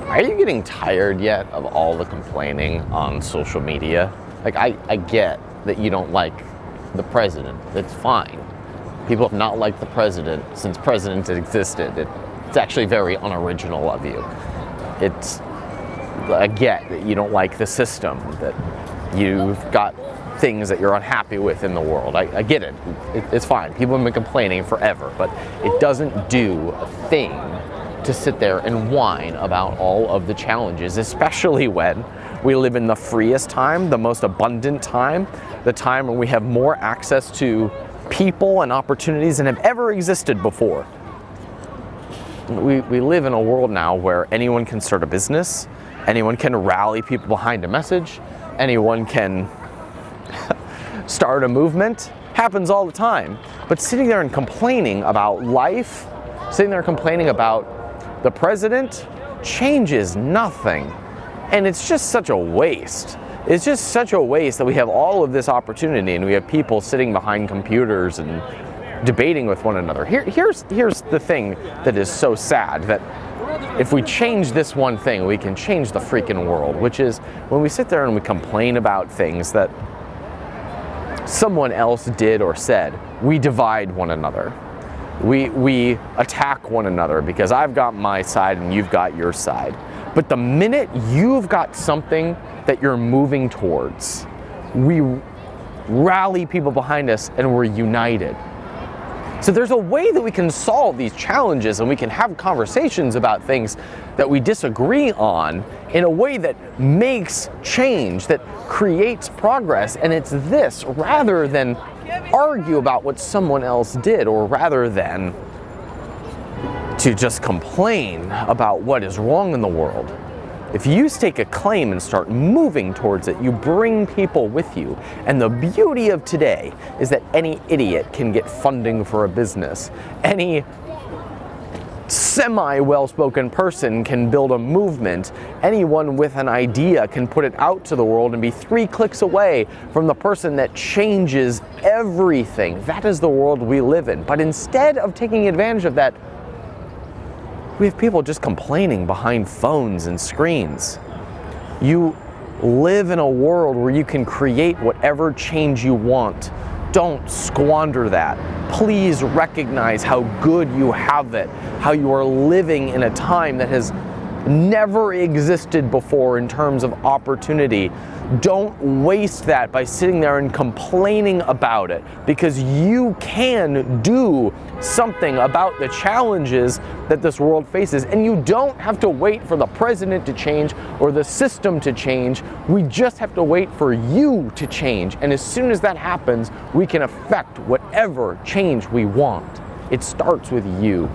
Are you getting tired yet of all the complaining on social media? Like, I get that you don't like the president. It's fine. People have not liked the president since presidents existed. It's actually very unoriginal of you. I get that you don't like the system, that you've got things that you're unhappy with in the world. I get it. It's fine. People have been complaining forever, but it doesn't do a thing to sit there and whine about all of the challenges, especially when we live in the freest time, the most abundant time, the time when we have more access to people and opportunities than have ever existed before. We live in a world now where anyone can start a business, anyone can rally people behind a message, anyone can start a movement. Happens all the time. But sitting there and complaining about life, sitting there complaining about the president, changes nothing. And it's just such a waste. It's just such a waste that we have all of this opportunity and we have people sitting behind computers and debating with one another. Here's the thing that is so sad, that if we change this one thing, we can change the freaking world, which is when we sit there and we complain about things that someone else did or said, we divide one another. We attack one another because I've got my side and you've got your side. But the minute you've got something that you're moving towards, we rally people behind us and we're united. So there's a way that we can solve these challenges and we can have conversations about things that we disagree on in a way that makes change, that creates progress. And it's this, rather than argue about what someone else did, or rather than to just complain about what is wrong in the world. If you stake a claim and start moving towards it, you bring people with you. And the beauty of today is that any idiot can get funding for a business. Any semi-well-spoken person can build a movement. Anyone with an idea can put it out to the world and be 3 clicks away from the person that changes everything. That is the world we live in. But instead of taking advantage of that, we have people just complaining behind phones and screens. You live in a world where you can create whatever change you want. Don't squander that. Please recognize how good you have it, how you are living in a time that has never existed before in terms of opportunity. Don't waste that by sitting there and complaining about it, because you can do something about the challenges that this world faces, and you don't have to wait for the president to change or the system to change. We just have to wait for you to change, and as soon as that happens, we can affect whatever change we want. It starts with you.